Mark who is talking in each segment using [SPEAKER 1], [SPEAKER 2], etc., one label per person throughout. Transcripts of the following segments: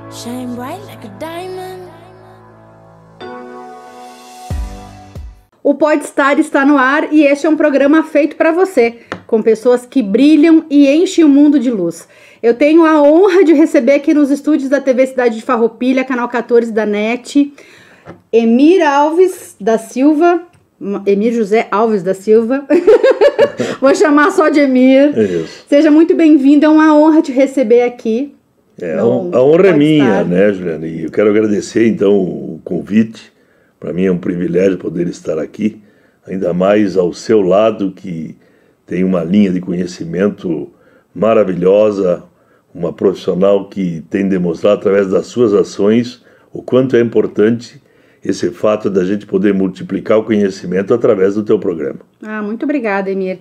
[SPEAKER 1] Shine bright like a diamond.
[SPEAKER 2] O Podstar está no ar e este é um programa feito para você, com pessoas que brilham e enchem o mundo de luz. Eu tenho a honra de receber aqui nos estúdios da TV Cidade de Farroupilha, canal 14 da NET, Emir José Alves da Silva. Vou chamar só de Emir. Seja muito bem-vindo, é uma honra te receber aqui.
[SPEAKER 3] A honra é minha, né, Juliana? E eu quero agradecer, então, o convite. Para mim é um privilégio poder estar aqui, ainda mais ao seu lado, que tem uma linha de conhecimento maravilhosa, uma profissional que tem demonstrado através das suas ações o quanto é importante esse fato da gente poder multiplicar o conhecimento através do teu programa.
[SPEAKER 2] Muito obrigada, Emir.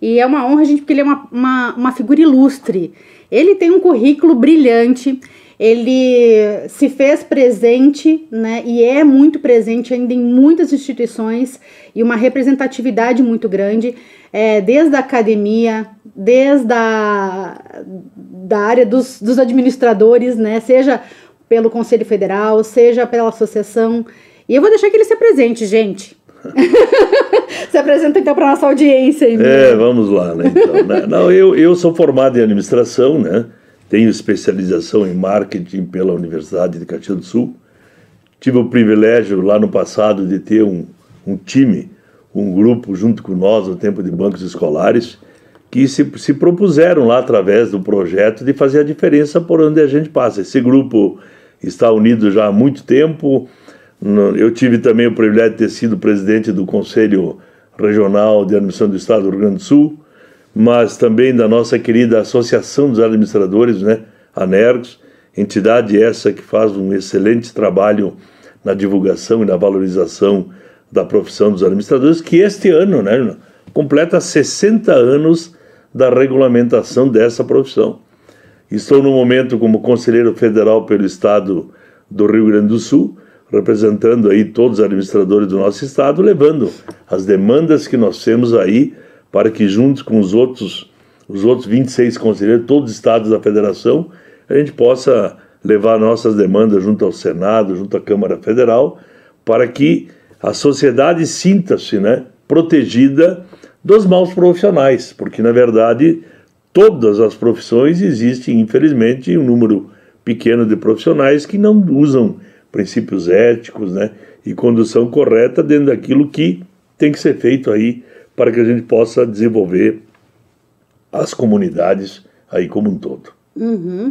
[SPEAKER 2] E é uma honra, gente, porque ele é uma figura ilustre. Ele tem um currículo brilhante, ele se fez presente, né, e é muito presente ainda em muitas instituições e uma representatividade muito grande, desde a academia, desde da área dos administradores, né, seja pelo Conselho Federal, seja pela associação. E eu vou deixar que ele se apresente, gente. Se apresenta então para nossa audiência.
[SPEAKER 3] Vamos lá, né? Então, eu sou formado em administração, né? Tenho especialização em marketing pela Universidade de Caxias do Sul. Tive o privilégio lá no passado de ter um time, um grupo junto com nós no tempo de bancos escolares, que se propuseram lá através do projeto de fazer a diferença por onde a gente passa. Esse grupo está unido já há muito tempo. Eu tive também o privilégio de ter sido presidente do Conselho Regional de Administração do Estado do Rio Grande do Sul, mas também da nossa querida Associação dos Administradores, né, a NERGS, entidade essa que faz um excelente trabalho na divulgação e na valorização da profissão dos administradores, que este ano, né, completa 60 anos da regulamentação dessa profissão. Estou no momento como conselheiro federal pelo Estado do Rio Grande do Sul, representando aí todos os administradores do nosso estado, levando as demandas que nós temos aí para que juntos com os outros 26 conselheiros, todos os estados da federação, a gente possa levar nossas demandas junto ao Senado, junto à Câmara Federal, para que a sociedade sinta-se, né, protegida dos maus profissionais, porque na verdade todas as profissões existem, infelizmente, um número pequeno de profissionais que não usam princípios éticos, né, e condução correta dentro daquilo que tem que ser feito aí para que a gente possa desenvolver as comunidades aí como um todo.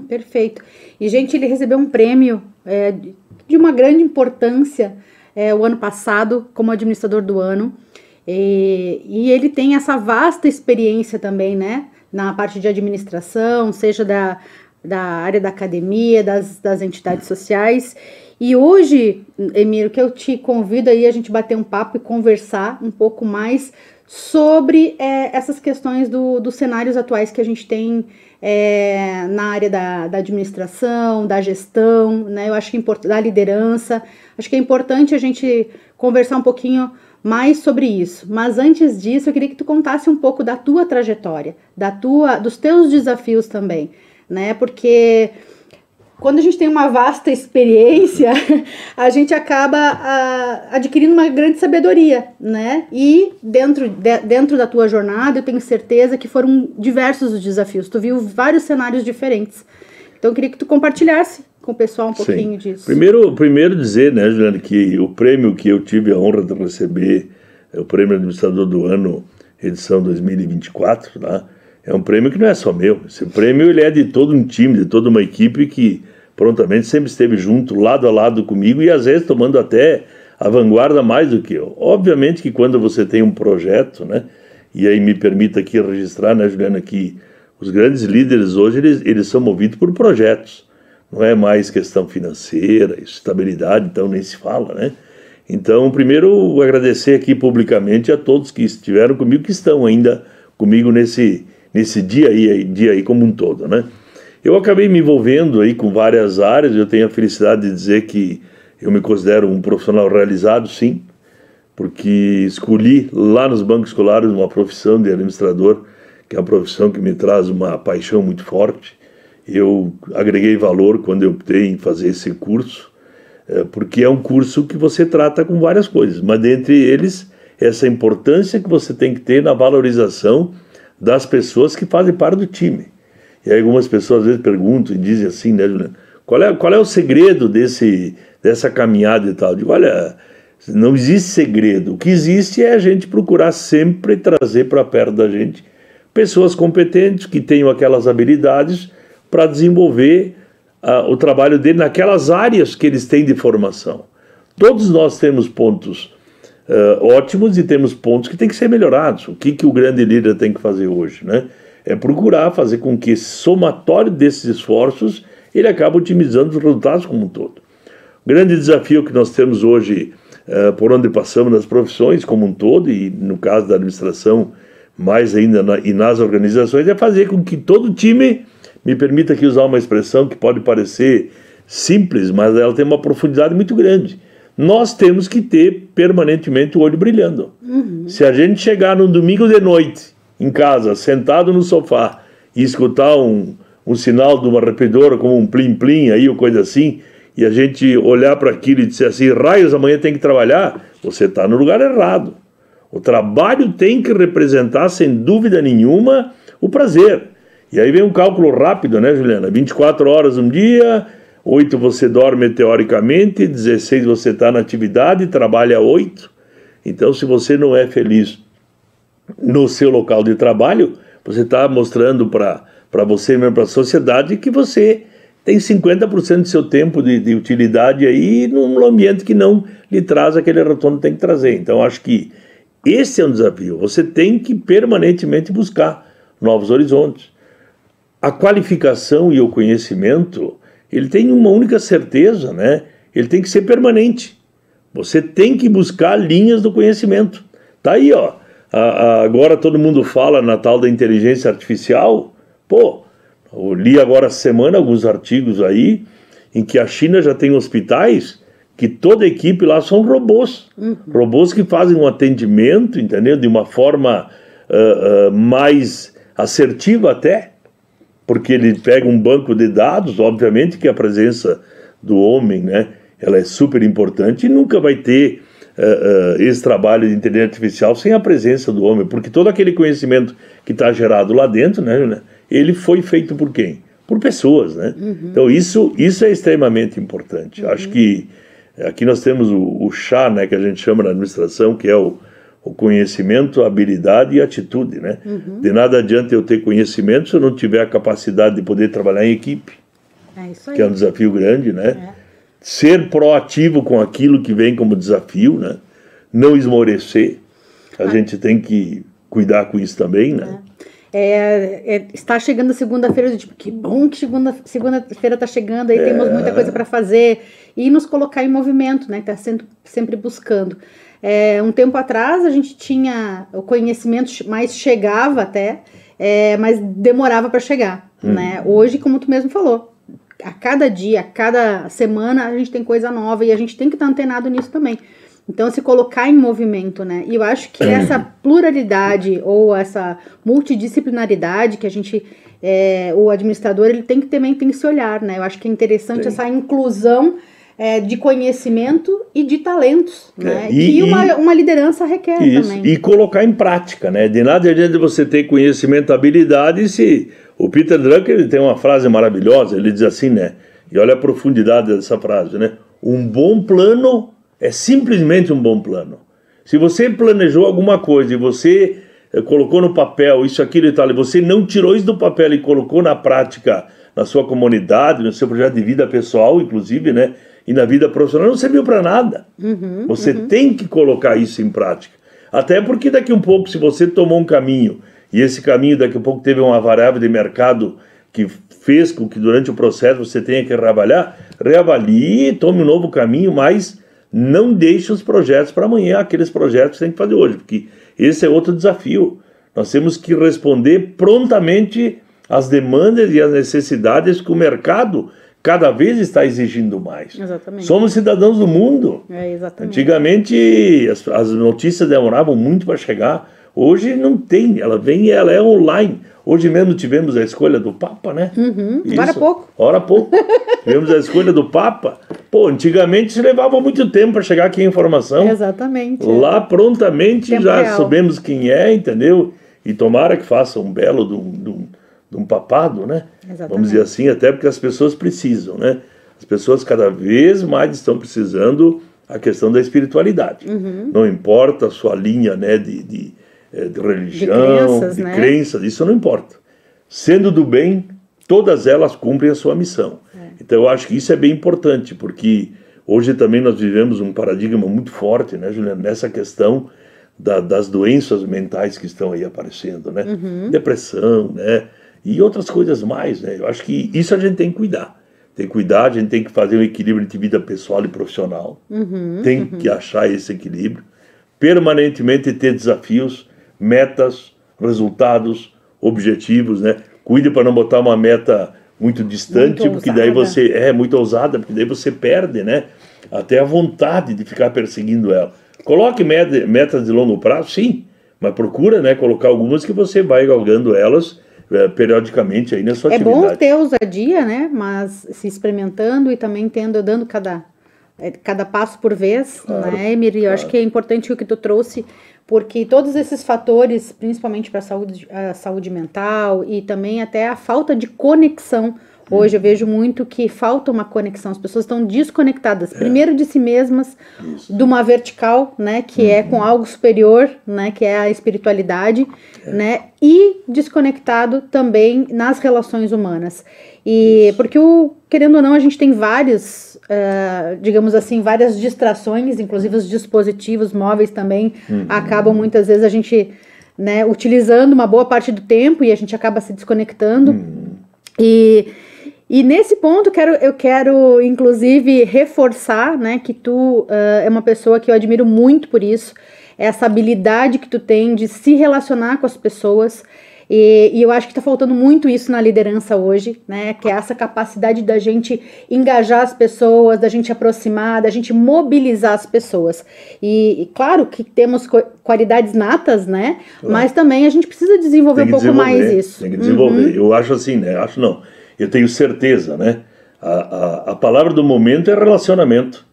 [SPEAKER 2] Perfeito. E, gente, ele recebeu um prêmio de uma grande importância o ano passado como administrador do ano, e ele tem essa vasta experiência também, né, na parte de administração, seja da área da academia, das entidades sociais. E hoje, Emir, o que eu te convido aí a gente bater um papo e conversar um pouco mais sobre essas questões dos cenários atuais que a gente tem na área da administração, da gestão, né? Eu acho que da liderança. Acho que é importante a gente conversar um pouquinho mais sobre isso. Mas antes disso, eu queria que tu contasse um pouco da tua trajetória, dos teus desafios também, né? Porque quando a gente tem uma vasta experiência, a gente acaba adquirindo uma grande sabedoria, né? E dentro da tua jornada, eu tenho certeza que foram diversos os desafios. Tu viu vários cenários diferentes. Então, eu queria que tu compartilhasse com o pessoal um pouquinho disso.
[SPEAKER 3] Primeiro dizer, né, Juliana, que o prêmio que eu tive a honra de receber, é o Prêmio Administrador do Ano, edição 2024, tá? É um prêmio que não é só meu. Esse prêmio ele é de todo um time, de toda uma equipe que prontamente sempre esteve junto, lado a lado comigo e às vezes tomando até a vanguarda mais do que eu. Obviamente que quando você tem um projeto, né, e aí me permita aqui registrar, né, Juliana, que os grandes líderes hoje eles são movidos por projetos. Não é mais questão financeira, estabilidade, então nem se fala, né? Então, primeiro, agradecer aqui publicamente a todos que estiveram comigo, que estão ainda comigo nesse dia aí como um todo, né? Eu acabei me envolvendo aí com várias áreas. Eu tenho a felicidade de dizer que eu me considero um profissional realizado, sim, porque escolhi lá nos bancos escolares uma profissão de administrador, que é uma profissão que me traz uma paixão muito forte. eu agreguei valor quando eu optei em fazer esse curso, porque é um curso que você trata com várias coisas, mas dentre eles, essa importância que você tem que ter na valorização das pessoas que fazem parte do time. E aí algumas pessoas às vezes perguntam e dizem assim, né, Juliana, qual é o segredo dessa caminhada e tal? Eu digo, olha, não existe segredo. O que existe é a gente procurar sempre trazer para perto da gente pessoas competentes que tenham aquelas habilidades para desenvolver o trabalho dele naquelas áreas que eles têm de formação. Todos nós temos pontos ótimos e temos pontos que têm que ser melhorados. O que o grande líder tem que fazer hoje, né? É procurar fazer com que esse somatório desses esforços ele acabe otimizando os resultados como um todo. O grande desafio que nós temos hoje, por onde passamos nas profissões como um todo, e no caso da administração, mais ainda e nas organizações, é fazer com que todo time, me permita aqui usar uma expressão que pode parecer simples, mas ela tem uma profundidade muito grande. Nós temos que ter permanentemente o olho brilhando. Se a gente chegar num domingo de noite, em casa, sentado no sofá, e escutar um sinal de uma repetidora como um plim-plim aí, ou coisa assim, e a gente olhar para aquilo e dizer assim, raios, amanhã tem que trabalhar, você está no lugar errado. O trabalho tem que representar, sem dúvida nenhuma, o prazer. E aí vem um cálculo rápido, né, Juliana? 24 horas um dia, 8 você dorme teoricamente, 16 você está na atividade, trabalha 8. Então, se você não é feliz no seu local de trabalho, você está mostrando para você mesmo, para a sociedade, que você tem 50% do seu tempo de utilidade aí num ambiente que não lhe traz aquele retorno que tem que trazer. Então, acho que esse é um desafio. Você tem que permanentemente buscar novos horizontes. A qualificação e o conhecimento, ele tem uma única certeza, né? Ele tem que ser permanente. Você tem que buscar linhas do conhecimento. Tá aí, ó. Agora todo mundo fala na tal da inteligência artificial. Pô, eu li agora essa semana alguns artigos aí em que a China já tem hospitais que toda a equipe lá são robôs. Robôs que fazem um atendimento, entendeu? De uma forma mais assertiva até, porque ele pega um banco de dados, obviamente que a presença do homem, né, ela é super importante e nunca vai ter esse trabalho de inteligência artificial sem a presença do homem, porque todo aquele conhecimento que está gerado lá dentro, né, ele foi feito por quem? Por pessoas, né? Então isso é extremamente importante. Acho que aqui nós temos o chá, né, que a gente chama na administração, que é o conhecimento, a habilidade e a atitude, né? De nada adianta eu ter conhecimento se eu não tiver a capacidade de poder trabalhar em equipe,
[SPEAKER 2] isso aí.
[SPEAKER 3] que é um desafio grande, né? Ser proativo com aquilo que vem como desafio, né? Não esmorecer, a gente tem que cuidar com isso também, né?
[SPEAKER 2] Está chegando a segunda-feira, tipo, que bom que segunda-feira está chegando, aí temos muita coisa para fazer, e nos colocar em movimento, né? Tá sempre buscando. Um tempo atrás a gente tinha o conhecimento, mais chegava até, mas demorava para chegar, né? Hoje, como tu mesmo falou, a cada dia, a cada semana a gente tem coisa nova e a gente tem que estar antenado nisso também. Então, se colocar em movimento, né? E eu acho que essa pluralidade ou essa multidisciplinaridade que a gente, o administrador, ele também tem que se olhar, né? Eu acho que é interessante essa inclusão de conhecimento e de talentos, né? Que uma liderança requer também.
[SPEAKER 3] E colocar em prática, né? De nada adianta você ter conhecimento, habilidade, se o Peter Drucker, ele tem uma frase maravilhosa, ele diz assim, né? E olha a profundidade dessa frase, né? Um bom plano é simplesmente um bom plano. Se você planejou alguma coisa e você colocou no papel isso, aquilo e tal, e você não tirou isso do papel e colocou na prática na sua comunidade, no seu projeto de vida pessoal, inclusive, né? E na vida profissional, não serviu para nada. Você tem que colocar isso em prática. Até porque daqui um pouco, se você tomou um caminho, e esse caminho daqui a pouco teve uma variável de mercado que fez com que durante o processo você tenha que reavalie, tome um novo caminho, mas não deixe os projetos para amanhã, aqueles projetos que você tem que fazer hoje, porque esse é outro desafio. Nós temos que responder prontamente às demandas e às necessidades que o mercado cada vez está exigindo mais.
[SPEAKER 2] Exatamente.
[SPEAKER 3] Somos cidadãos do mundo.
[SPEAKER 2] Exatamente.
[SPEAKER 3] Antigamente as notícias demoravam muito para chegar. Hoje não tem, ela vem e ela é online. Hoje mesmo tivemos a escolha do Papa, né?
[SPEAKER 2] Agora há pouco.
[SPEAKER 3] Hora há pouco. Tivemos a escolha do Papa. Pô, antigamente se levava muito tempo para chegar aqui a informação.
[SPEAKER 2] Exatamente.
[SPEAKER 3] Lá prontamente
[SPEAKER 2] Tempo
[SPEAKER 3] já
[SPEAKER 2] real.
[SPEAKER 3] sabemos quem é, entendeu? E tomara que faça um belo de um papado, né?
[SPEAKER 2] Exatamente.
[SPEAKER 3] Vamos dizer assim, até porque as pessoas precisam, né? As pessoas cada vez mais estão precisando a questão da espiritualidade. Não importa a sua linha, né, de religião,
[SPEAKER 2] crenças,
[SPEAKER 3] de
[SPEAKER 2] né?
[SPEAKER 3] crenças, isso não importa. Sendo do bem, todas elas cumprem a sua missão. Então eu acho que isso é bem importante, porque hoje também nós vivemos um paradigma muito forte, né, Juliana, nessa questão das doenças mentais que estão aí aparecendo, né? Depressão, né? E outras coisas mais, né? Eu acho que isso a gente tem que cuidar. Tem que cuidar, a gente tem que fazer um equilíbrio entre vida pessoal e profissional. Tem que achar esse equilíbrio. Permanentemente ter desafios, metas, resultados, objetivos, né? Cuide para não botar uma meta muito distante,
[SPEAKER 2] Muito
[SPEAKER 3] porque daí
[SPEAKER 2] ousada.
[SPEAKER 3] você é muito ousada, porque daí você perde, né? Até a vontade de ficar perseguindo ela. Coloque metas de longo prazo, sim, mas procura, né, colocar algumas que você vai galgando elas periodicamente aí na sua
[SPEAKER 2] É
[SPEAKER 3] atividade.
[SPEAKER 2] bom ter ousadia, né? Mas se experimentando e também dando cada passo por vez,
[SPEAKER 3] Claro,
[SPEAKER 2] né, Emir? Eu acho que é importante o que tu trouxe, porque todos esses fatores, principalmente para a saúde mental e também até a falta de conexão. Hoje eu vejo muito que falta uma conexão, as pessoas estão desconectadas, primeiro de si mesmas, de uma vertical, né, que é com algo superior, né, que é a espiritualidade, né, e desconectado também nas relações humanas. E porque querendo ou não, a gente tem vários, digamos assim, várias distrações, inclusive os dispositivos móveis também acabam muitas vezes a gente, né, utilizando uma boa parte do tempo e a gente acaba se desconectando. E nesse ponto eu quero inclusive reforçar, né, que tu é uma pessoa que eu admiro muito por isso, essa habilidade que tu tem de se relacionar com as pessoas, e eu acho que tá faltando muito isso na liderança hoje, né, que é essa capacidade da gente engajar as pessoas, da gente aproximar, da gente mobilizar as pessoas. E claro que temos qualidades natas, né, mas também a gente precisa desenvolver um pouco mais isso.
[SPEAKER 3] Tem que desenvolver. Eu acho assim, né, acho não. Eu tenho certeza, né? A palavra do momento é relacionamento.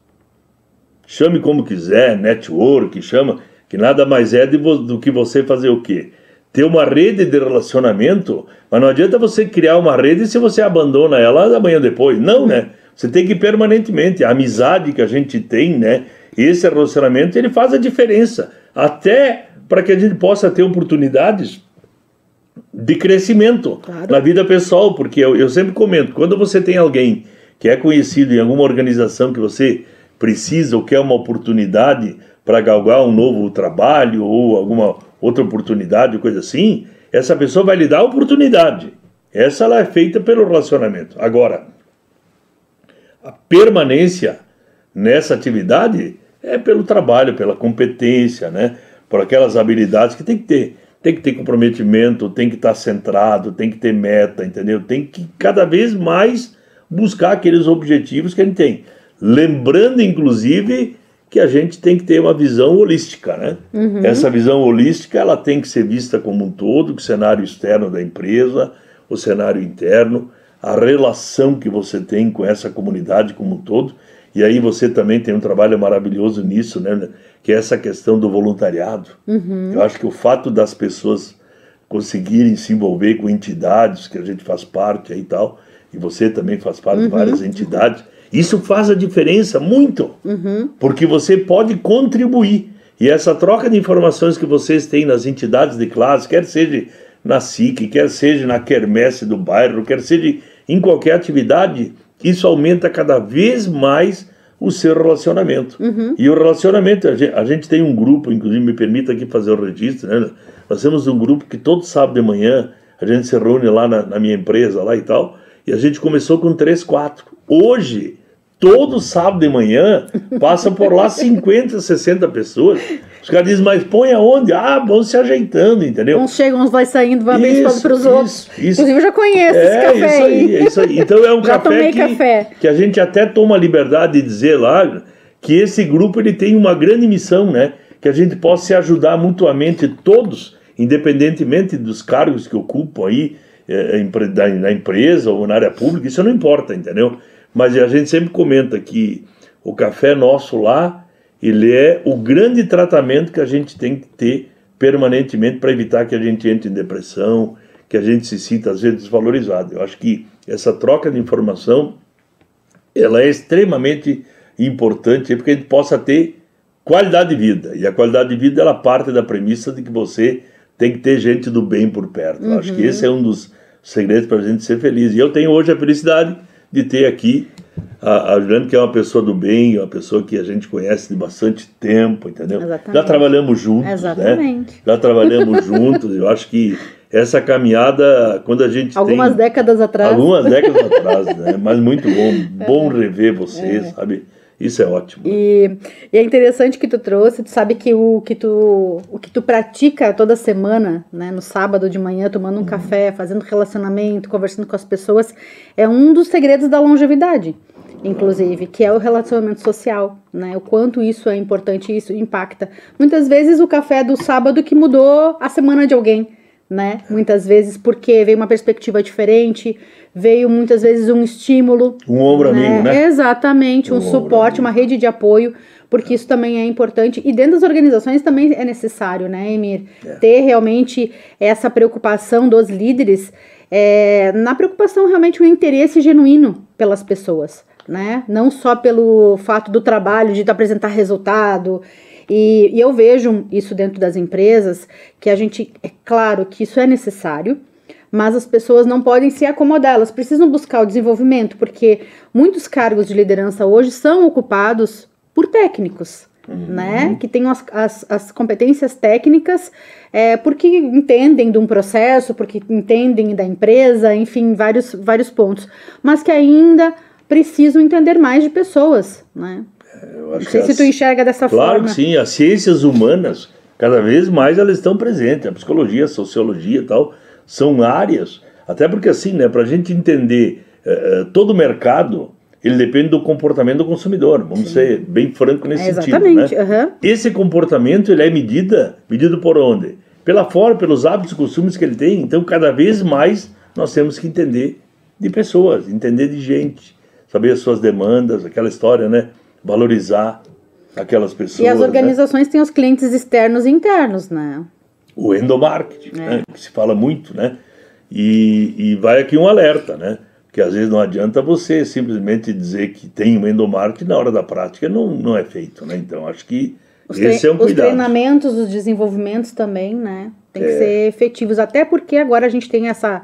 [SPEAKER 3] Chame como quiser, network, chama, que nada mais é do que você fazer o quê? Ter uma rede de relacionamento, mas não adianta você criar uma rede se você abandona ela amanhã depois. Não, né? Você tem que ir permanentemente. A amizade que a gente tem, né? Esse relacionamento, ele faz a diferença. Até para que a gente possa ter oportunidades de crescimento na vida pessoal, porque eu sempre comento, quando você tem alguém que é conhecido em alguma organização que você precisa ou quer uma oportunidade para galgar um novo trabalho ou alguma outra oportunidade, coisa assim, essa pessoa vai lhe dar a oportunidade. Essa ela é feita pelo relacionamento. Agora, a permanência nessa atividade é pelo trabalho, pela competência, né? Por aquelas habilidades que tem que ter. Tem que ter comprometimento, tem que estar centrado, tem que ter meta, entendeu? Tem que cada vez mais buscar aqueles objetivos que a gente tem. Lembrando, inclusive, que a gente tem que ter uma visão holística, né? Essa visão holística, ela tem que ser vista como um todo, o cenário externo da empresa, o cenário interno, a relação que você tem com essa comunidade como um todo. E aí você também tem um trabalho maravilhoso nisso, né? Que é essa questão do voluntariado. Eu acho que o fato das pessoas conseguirem se envolver com entidades que a gente faz parte aí e tal, e você também faz parte de várias entidades, isso faz a diferença muito, porque você pode contribuir. E essa troca de informações que vocês têm nas entidades de classe, quer seja na SIC, quer seja na quermesse do bairro, quer seja em qualquer atividade, isso aumenta cada vez mais o seu relacionamento. E o relacionamento, a gente tem um grupo, inclusive me permita aqui fazer o registro, né? Nós temos um grupo que todo sábado de manhã a gente se reúne lá na minha empresa lá e tal, e a gente começou com 3, 4. Hoje, todo sábado de manhã, passa por lá 50, 60 pessoas. Os caras dizem, mas põe aonde? Ah, vão se ajeitando, entendeu?
[SPEAKER 2] Uns chegam, uns vai saindo, vai abençoando para os outros.
[SPEAKER 3] Isso.
[SPEAKER 2] Inclusive, eu já conheço esse café aí.
[SPEAKER 3] É isso aí. Então é um
[SPEAKER 2] Já tomei café.
[SPEAKER 3] Que a gente até toma a liberdade de dizer lá que esse grupo ele tem uma grande missão, né? Que a gente possa se ajudar mutuamente todos independentemente dos cargos que ocupam aí na empresa ou na área pública, isso não importa, entendeu? Mas a gente sempre comenta que o café nosso lá, ele é o grande tratamento que a gente tem que ter permanentemente para evitar que a gente entre em depressão, que a gente se sinta às vezes desvalorizado. Eu acho que essa troca de informação, ela é extremamente importante para que a gente possa ter qualidade de vida. E a qualidade de vida, ela parte da premissa de que você tem que ter gente do bem por perto. Eu acho que esse é um dos segredos para a gente ser feliz. E eu tenho hoje a felicidade de ter aqui a Juliana, que é uma pessoa do bem, uma pessoa que a gente conhece de bastante tempo, entendeu?
[SPEAKER 2] Exatamente.
[SPEAKER 3] Já trabalhamos juntos,
[SPEAKER 2] Exatamente.
[SPEAKER 3] né? Já trabalhamos juntos. Eu acho que essa caminhada, quando a gente
[SPEAKER 2] Algumas décadas atrás.
[SPEAKER 3] Algumas décadas atrás, né? Mas muito bom rever vocês, sabe? Isso é ótimo.
[SPEAKER 2] E é interessante que tu trouxe, tu sabe que o que tu pratica toda semana, né, no sábado de manhã, tomando um café, fazendo relacionamento, conversando com as pessoas, é um dos segredos da longevidade, inclusive, que é o relacionamento social, né, o quanto isso é importante, isso impacta. Muitas vezes o café do sábado que mudou a semana de alguém, né, muitas vezes porque veio uma perspectiva diferente, veio muitas vezes um estímulo.
[SPEAKER 3] Um ombro amigo, né?
[SPEAKER 2] Exatamente, um suporte, uma rede de apoio, porque isso também é importante. E dentro das organizações também é necessário, né, Emir? Ter realmente essa preocupação dos líderes, na preocupação realmente o interesse genuíno pelas pessoas, né? Não só pelo fato do trabalho, de apresentar resultado. E eu vejo isso dentro das empresas, que a gente, é claro que isso é necessário, mas as pessoas não podem se acomodar, elas precisam buscar o desenvolvimento, porque muitos cargos de liderança hoje são ocupados por técnicos, né, que têm as competências técnicas, porque entendem de um processo, porque entendem da empresa, enfim, vários pontos, mas que ainda precisam entender mais de pessoas, né.
[SPEAKER 3] Eu acho
[SPEAKER 2] não sei se tu enxerga dessa forma.
[SPEAKER 3] Claro que sim, as ciências humanas, cada vez mais elas estão presentes, a psicologia, a sociologia e tal, são áreas, até porque assim, né, para a gente entender todo o mercado, ele depende do comportamento do consumidor, vamos ser bem franco nesse sentido, né? Esse comportamento, ele é medido por onde? Pela forma, pelos hábitos e costumes que ele tem, então cada vez mais nós temos que entender de pessoas, entender de gente, saber as suas demandas, aquela história, né? Valorizar aquelas pessoas.
[SPEAKER 2] E as organizações, né, têm os clientes externos e internos, né?
[SPEAKER 3] O endomarketing, né, que se fala muito, né? E vai aqui um alerta, né? Que às vezes não adianta você simplesmente dizer que tem um endomarketing, na hora da prática não é feito, né? Então acho que esse é um cuidado. Os treinamentos,
[SPEAKER 2] os desenvolvimentos também, né? Tem que ser efetivos, até porque agora a gente tem a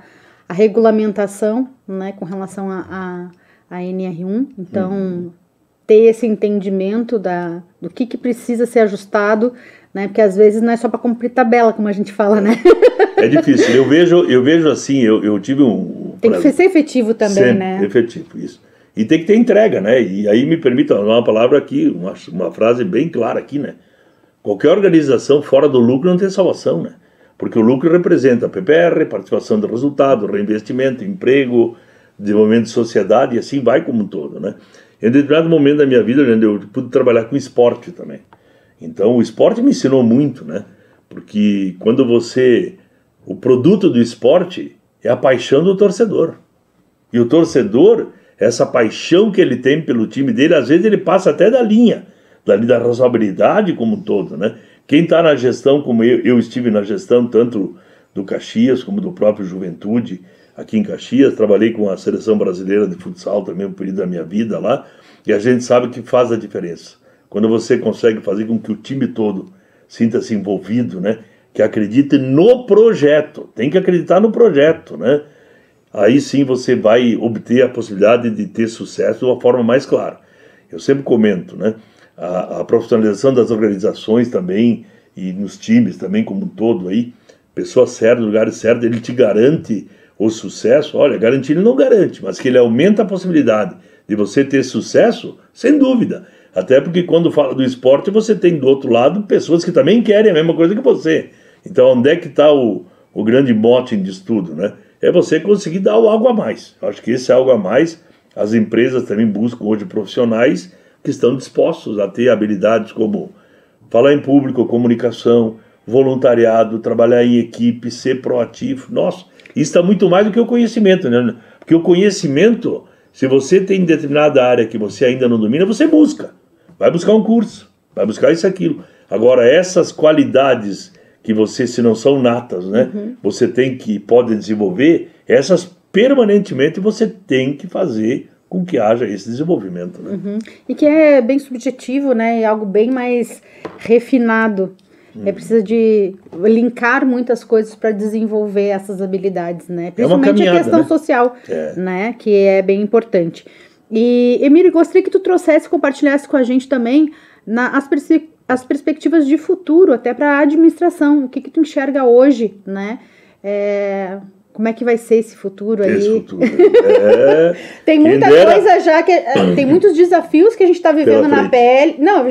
[SPEAKER 2] regulamentação, né? Com relação a NR1, então ter esse entendimento do que precisa ser ajustado, né? Porque às vezes não é só para cumprir tabela, como a gente fala, né?
[SPEAKER 3] É difícil. Eu vejo assim, eu tive
[SPEAKER 2] tem que ser efetivo também,
[SPEAKER 3] sempre,
[SPEAKER 2] né?
[SPEAKER 3] Efetivo, isso. E tem que ter entrega, né? E aí me permita uma palavra aqui, uma frase bem clara aqui, né? Qualquer organização fora do lucro não tem salvação, né? Porque o lucro representa PPR, participação do resultado, reinvestimento, emprego, desenvolvimento de sociedade, e assim vai como um todo, né? Em determinado momento da minha vida, eu pude trabalhar com esporte também. Então, o esporte me ensinou muito, né? Porque quando o produto do esporte é a paixão do torcedor. E o torcedor, essa paixão que ele tem pelo time dele, às vezes ele passa até da linha da responsabilidade como um todo, né? Quem está na gestão, como eu estive na gestão, tanto do Caxias como do próprio Juventude, aqui em Caxias, trabalhei com a seleção brasileira de futsal também um período da minha vida lá, e a gente sabe que faz a diferença. Quando você consegue fazer com que o time todo sinta-se envolvido, né? Que acredite no projeto, tem que acreditar no projeto, né? Aí sim você vai obter a possibilidade de ter sucesso de uma forma mais clara. Eu sempre comento, né? A profissionalização das organizações também, e nos times também como um todo aí, pessoas certas, lugares certos, ele te garante o sucesso. Olha, garantir ele não garante, mas que ele aumenta a possibilidade de você ter sucesso, sem dúvida. Até porque quando fala do esporte, você tem do outro lado pessoas que também querem a mesma coisa que você. Então, onde é que está o grande mote disso tudo, né? É você conseguir dar algo a mais. Eu acho que esse algo a mais, as empresas também buscam hoje profissionais que estão dispostos a ter habilidades como falar em público, comunicação, voluntariado, trabalhar em equipe, ser proativo. Nossa, isso está muito mais do que o conhecimento, né? Porque o conhecimento, se você tem determinada área que você ainda não domina, você busca. Vai buscar um curso, vai buscar isso, aquilo. Agora, essas qualidades que você, se não são natas, né? Você tem que, pode desenvolver, essas permanentemente você tem que fazer com que haja esse desenvolvimento, né?
[SPEAKER 2] E que é bem subjetivo, né? É algo bem mais refinado. Precisa de linkar muitas coisas para desenvolver essas habilidades, né? Principalmente a questão social, né? Que é bem importante. E, Emílio, gostaria que tu trouxesse, compartilhasse com a gente também as perspectivas de futuro, até para a administração. O que tu enxerga hoje, né? Como é que vai ser esse futuro aí?
[SPEAKER 3] Esse futuro.
[SPEAKER 2] Tem muita coisa já, tem muitos desafios que a gente está vivendo na pele. Não,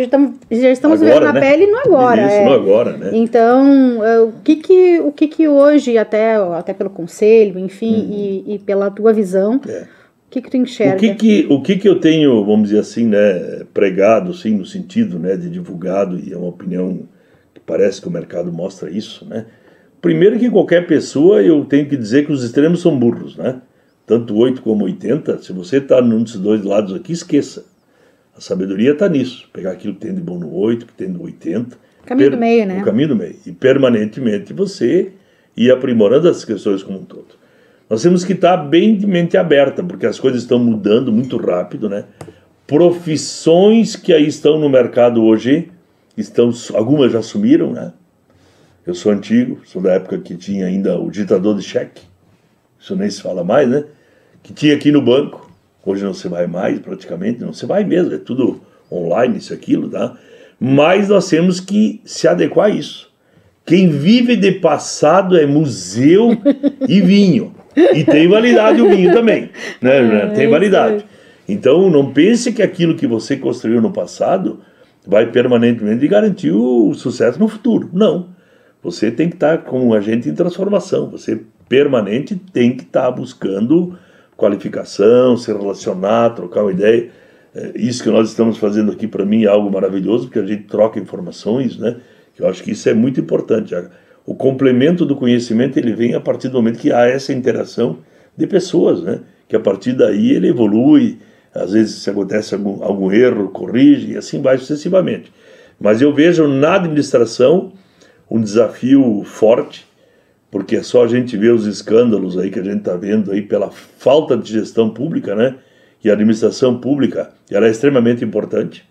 [SPEAKER 2] já estamos agora, vivendo na pele no agora.
[SPEAKER 3] Isso, no agora, né?
[SPEAKER 2] Então, o que hoje, até pelo conselho, enfim, e pela tua visão, o que tu enxerga?
[SPEAKER 3] O que eu tenho, vamos dizer assim, né, pregado, assim, no sentido, né, de divulgado, e é uma opinião que parece que o mercado mostra isso, né? Primeiro que qualquer pessoa, eu tenho que dizer que os extremos são burros, né? Tanto 8 como 80, se você está num desses dois lados aqui, esqueça. A sabedoria está nisso. Pegar aquilo que tem de bom no 8, que tem no 80.
[SPEAKER 2] Caminho do meio, né?
[SPEAKER 3] O caminho do meio. E permanentemente você ir aprimorando as questões como um todo. Nós temos que estar bem de mente aberta, porque as coisas estão mudando muito rápido, né? Profissões que aí estão no mercado hoje, algumas já sumiram, né? Eu sou antigo, sou da época que tinha ainda o ditador de cheque, isso nem se fala mais, né? Que tinha aqui no banco, hoje não se vai mais praticamente, não se vai mesmo, é tudo online, isso, aquilo, tá? Mas nós temos que se adequar a isso. Quem vive de passado é museu e vinho, e tem validade o vinho também, né? Tem validade. Então não pense que aquilo que você construiu no passado vai permanentemente garantir o sucesso no futuro, não. Você tem que estar como um agente em transformação. Você permanente tem que estar buscando qualificação, se relacionar, trocar uma ideia. Isso que nós estamos fazendo aqui, para mim, é algo maravilhoso, porque a gente troca informações, né? Eu acho que isso é muito importante. O complemento do conhecimento, ele vem a partir do momento que há essa interação de pessoas, né? Que a partir daí ele evolui, às vezes se acontece algum erro, corrige, e assim vai sucessivamente. Mas eu vejo na administração um desafio forte, porque é só a gente ver os escândalos aí que a gente está vendo aí pela falta de gestão pública, né? E a administração pública, ela é extremamente importante.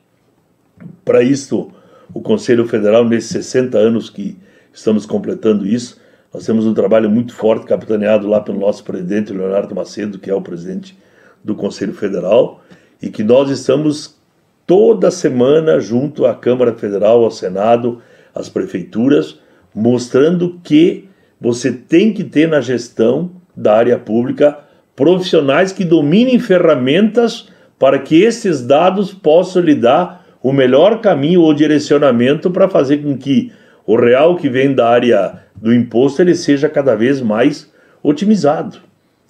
[SPEAKER 3] Para isso, o Conselho Federal, nesses 60 anos que estamos completando isso, nós temos um trabalho muito forte, capitaneado lá pelo nosso presidente, Leonardo Macedo, que é o presidente do Conselho Federal, e que nós estamos toda semana junto à Câmara Federal, ao Senado, às prefeituras, mostrando que você tem que ter na gestão da área pública profissionais que dominem ferramentas para que esses dados possam lhe dar o melhor caminho ou direcionamento para fazer com que o real que vem da área do imposto ele seja cada vez mais otimizado.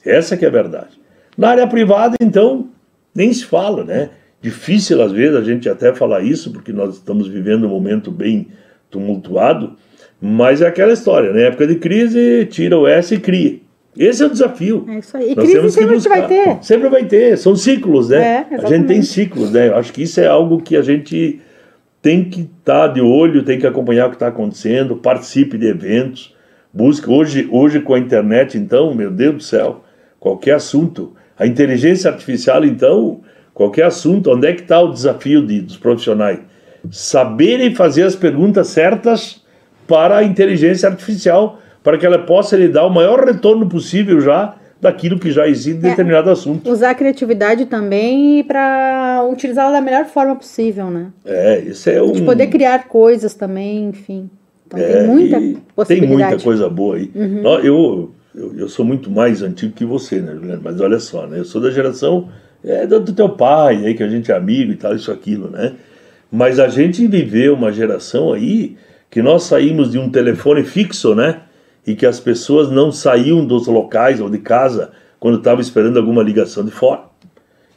[SPEAKER 3] Essa que é a verdade. Na área privada, então, nem se fala, né? Difícil, às vezes, a gente até falar isso, porque nós estamos vivendo um momento bem tumultuado, mas é aquela história, né? Época de crise, tira o S e cria. Esse é o desafio.
[SPEAKER 2] É isso aí. E crise sempre vai ter.
[SPEAKER 3] Sempre vai ter. São ciclos, né? A gente tem ciclos, né? Eu acho que isso é algo que a gente tem que estar de olho, tem que acompanhar o que está acontecendo, participe de eventos, busque. Hoje com a internet, então, meu Deus do céu, qualquer assunto. A inteligência artificial, então, qualquer assunto, onde é que está o desafio dos profissionais? Saberem fazer as perguntas certas para a inteligência artificial, para que ela possa lhe dar o maior retorno possível já daquilo que já existe em determinado assunto.
[SPEAKER 2] Usar a criatividade também para utilizá-la da melhor forma possível, né?
[SPEAKER 3] Isso é
[SPEAKER 2] de poder criar coisas também, enfim. Então tem muita possibilidade.
[SPEAKER 3] Tem muita coisa boa aí. Eu sou muito mais antigo que você, né, Juliana? Mas olha só, né? Eu sou da geração do teu pai, aí que a gente é amigo e tal, isso, aquilo, né? Mas a gente viveu uma geração aí que nós saímos de um telefone fixo, né? E que as pessoas não saíam dos locais ou de casa quando estavam esperando alguma ligação de fora.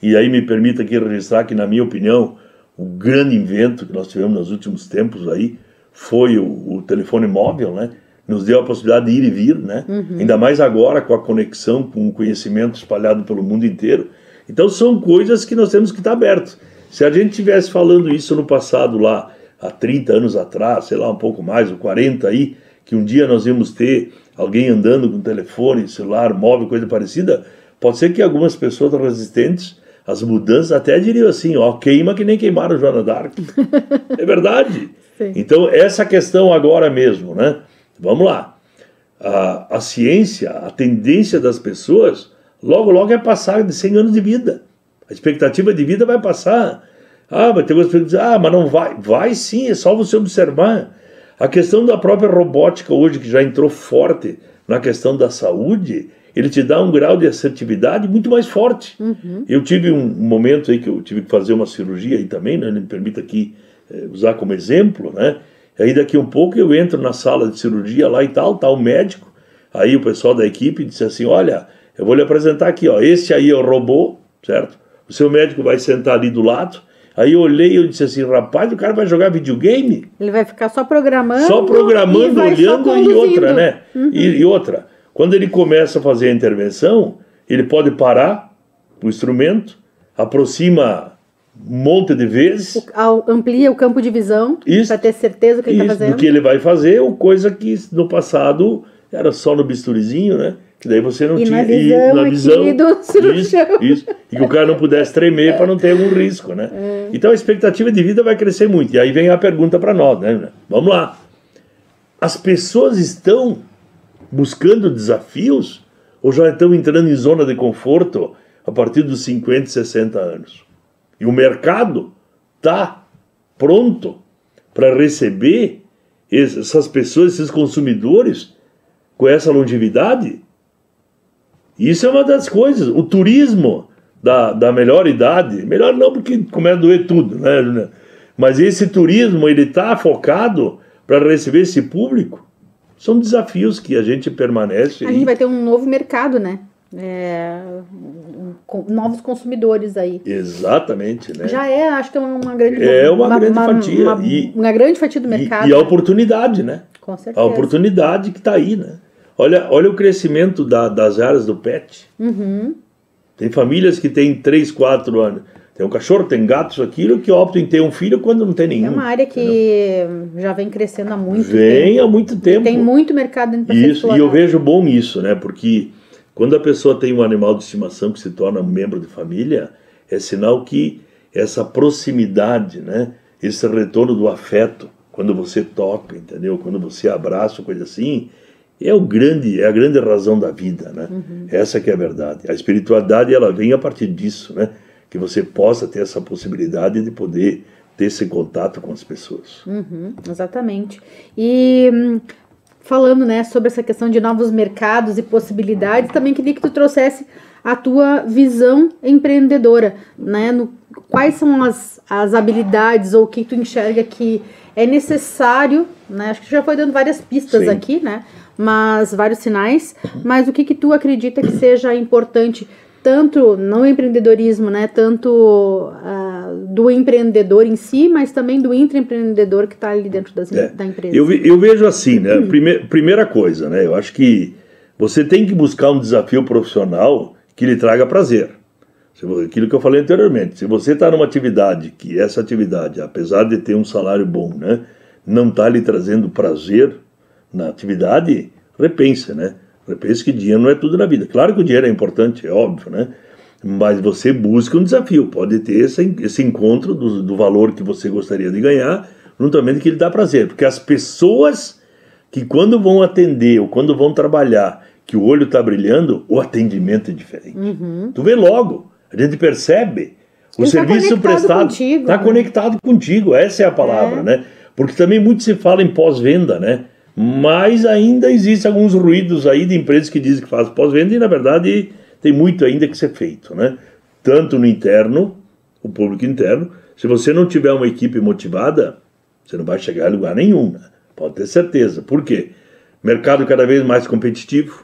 [SPEAKER 3] E aí me permita aqui registrar que, na minha opinião, o grande invento que nós tivemos nos últimos tempos aí foi o telefone móvel, né? Nos deu a possibilidade de ir e vir, né? Ainda mais agora com a conexão, com o conhecimento espalhado pelo mundo inteiro. Então são coisas que nós temos que estar abertos. Se a gente estivesse falando isso no passado lá, há 30 anos atrás, sei lá, um pouco mais, ou 40 aí, que um dia nós íamos ter alguém andando com telefone, celular, móvel, coisa parecida, pode ser que algumas pessoas resistentes às mudanças até diriam assim, ó, queima que nem queimaram Joana d'Arc. É verdade.
[SPEAKER 2] Sim.
[SPEAKER 3] Então, essa questão agora mesmo, né? Vamos lá. A ciência, a tendência das pessoas, logo, logo é passar de 100 anos de vida. A expectativa de vida vai passar. Vai ter algumas pessoas que dizem, mas não vai. Vai sim, é só você observar. A questão da própria robótica hoje, que já entrou forte na questão da saúde, ele te dá um grau de assertividade muito mais forte. Eu tive um momento aí que eu tive que fazer uma cirurgia aí também, né? Me permita aqui usar como exemplo, né? Aí daqui um pouco eu entro na sala de cirurgia lá e tal, tá o médico, aí o pessoal da equipe disse assim, olha, eu vou lhe apresentar aqui, ó, esse aí é o robô, certo? O seu médico vai sentar ali do lado. Aí eu olhei e eu disse assim, rapaz, o cara vai jogar videogame?
[SPEAKER 2] Ele vai ficar só programando.
[SPEAKER 3] Só programando, olhando
[SPEAKER 2] só
[SPEAKER 3] e outra, né? E outra, quando ele começa a fazer a intervenção, ele pode parar o instrumento, aproxima um monte de vezes.
[SPEAKER 2] Amplia o campo de visão para ter certeza do que ele está fazendo.
[SPEAKER 3] Do que ele vai fazer, ou coisa que no passado era só no bisturizinho, né? Que daí você não tinha...
[SPEAKER 2] Na visão do cirurgião.
[SPEAKER 3] Isso. E que o cara não pudesse tremer para não ter algum risco, né? Então a expectativa de vida vai crescer muito. E aí vem a pergunta para nós, né? Vamos lá. As pessoas estão buscando desafios ou já estão entrando em zona de conforto a partir dos 50, 60 anos? E o mercado está pronto para receber essas pessoas, esses consumidores com essa longevidade? Isso é uma das coisas. O turismo da melhor idade, melhor não porque começa a doer tudo, né? Mas esse turismo, ele está focado para receber esse público. São desafios que a gente permanece.
[SPEAKER 2] A gente vai ter um novo mercado, né? Novos consumidores aí.
[SPEAKER 3] Exatamente, né?
[SPEAKER 2] Já acho que é uma grande
[SPEAKER 3] fatia.
[SPEAKER 2] Uma grande fatia do mercado.
[SPEAKER 3] E a oportunidade, né?
[SPEAKER 2] Com certeza.
[SPEAKER 3] A oportunidade que está aí, né? Olha o crescimento das áreas do pet. Tem famílias que têm 3, 4 anos. Tem um cachorro, tem gato, isso, aquilo, que optam em ter um filho quando não tem nenhum.
[SPEAKER 2] É uma área que já vem crescendo há muito tempo.
[SPEAKER 3] Vem há muito tempo.
[SPEAKER 2] Tem muito mercado dentro para ser explorado.
[SPEAKER 3] E eu vejo bom isso, né? Porque quando a pessoa tem um animal de estimação que se torna um membro de família, é sinal que essa proximidade, né? Esse retorno do afeto, quando você toca, entendeu? Quando você abraça, coisa assim, é a grande razão da vida, né? Essa que é a verdade. A espiritualidade, ela vem a partir disso, né? Que você possa ter essa possibilidade de poder ter esse contato com as pessoas.
[SPEAKER 2] Exatamente. E falando, né, sobre essa questão de novos mercados e possibilidades, também queria que tu trouxesse a tua visão empreendedora, né? Quais são as habilidades ou o que tu enxerga que é necessário, né? Acho que tu já foi dando várias pistas aqui, né? Mas vários sinais, mas o que tu acredita que seja importante, tanto no empreendedorismo, né? Tanto do empreendedor em si, mas também do intraempreendedor que está ali dentro da empresa.
[SPEAKER 3] Eu vejo assim, né? Primeira coisa, né? Eu acho que você tem que buscar um desafio profissional que lhe traga prazer. Aquilo que eu falei anteriormente. Se você está numa atividade, que essa atividade, apesar de ter um salário bom, né? Não está lhe trazendo prazer na atividade, repensa, né? Repensa que dinheiro não é tudo na vida. Claro que o dinheiro é importante, é óbvio, né? Mas você busca um desafio. Pode ter esse encontro do valor que você gostaria de ganhar, juntamente que lhe dá prazer. Porque as pessoas que quando vão atender ou quando vão trabalhar, que o olho está brilhando, o atendimento é diferente. Tu vê logo, a gente percebe. O serviço prestado está conectado contigo. Essa é a palavra, né? Porque também muito se fala em pós-venda, né? Mas ainda existem alguns ruídos aí de empresas que dizem que fazem pós-venda e, na verdade, tem muito ainda que ser feito, né? Tanto no interno, o público interno. Se você não tiver uma equipe motivada, você não vai chegar a lugar nenhum, né? Pode ter certeza. Por quê? Mercado cada vez mais competitivo,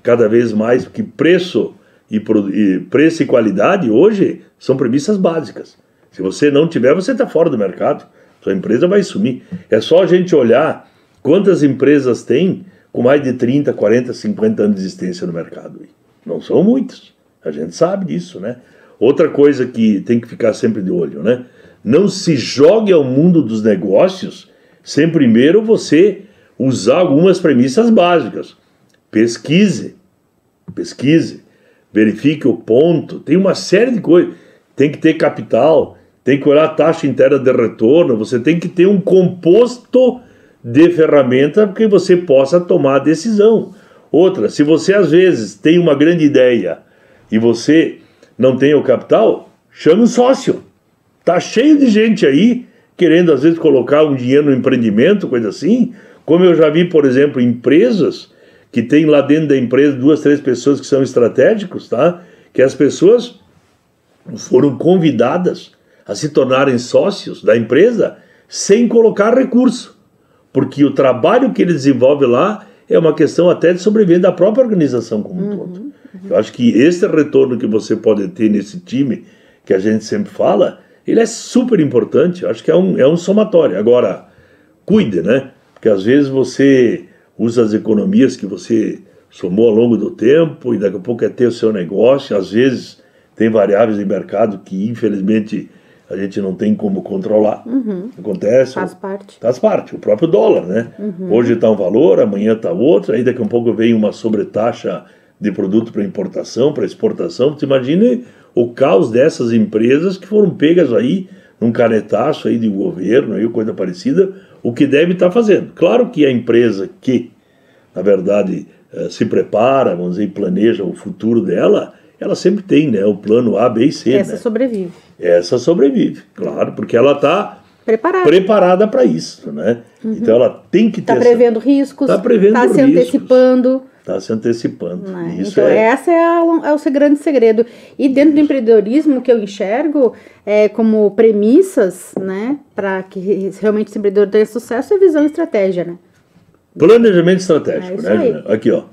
[SPEAKER 3] cada vez mais, porque preço e qualidade hoje são premissas básicas. Se você não tiver, você está fora do mercado. Sua empresa vai sumir. É só a gente olhar quantas empresas tem com mais de 30, 40, 50 anos de existência no mercado. Não são muitas. A gente sabe disso, né? Outra coisa que tem que ficar sempre de olho, né? Não se jogue ao mundo dos negócios sem primeiro você usar algumas premissas básicas. Pesquise, verifique o ponto, tem uma série de coisas. Tem que ter capital, tem que olhar a taxa interna de retorno, você tem que ter um composto de ferramenta para que você possa tomar a decisão. Outra, se você às vezes tem uma grande ideia e você não tem o capital, chame um sócio. Tá cheio de gente aí querendo às vezes colocar um dinheiro no empreendimento, coisa assim, como eu já vi, por exemplo, empresas que tem lá dentro da empresa 2, 3 pessoas que são estratégicos, tá? Que as pessoas foram convidadas a se tornarem sócios da empresa sem colocar recurso, porque o trabalho que ele desenvolve lá é uma questão até de sobrevivência da própria organização como um todo. Eu acho que esse retorno que você pode ter nesse time, que a gente sempre fala, ele é super importante. Eu acho que é um somatório. Agora, cuide, né? Porque às vezes você usa as economias que você somou ao longo do tempo e daqui a pouco é ter o seu negócio. Às vezes tem variáveis de mercado que infelizmente a gente não tem como controlar. Acontece.
[SPEAKER 2] Faz parte.
[SPEAKER 3] Faz parte, o próprio dólar, né? Hoje está um valor, amanhã está outro, aí daqui a pouco vem uma sobretaxa de produto para importação, para exportação. Você imagine o caos dessas empresas que foram pegas aí num canetaço aí de governo, aí, coisa parecida, o que deve estar fazendo. Claro que a empresa que, na verdade, se prepara, vamos dizer, planeja o futuro dela, ela sempre tem, né, o plano A, B e C.
[SPEAKER 2] Essa, né? Sobrevive.
[SPEAKER 3] Essa sobrevive, claro, porque ela está preparada para isso, né? Então ela tem que ter...
[SPEAKER 2] Está prevendo riscos, está se antecipando.
[SPEAKER 3] Está se antecipando. Isso
[SPEAKER 2] então, esse é o grande segredo. E dentro do empreendedorismo, o que eu enxergo como premissas, né, para que realmente esse empreendedor tenha sucesso, é visão e estratégia, né?
[SPEAKER 3] Planejamento estratégico, né, Juliana? Aqui, ó.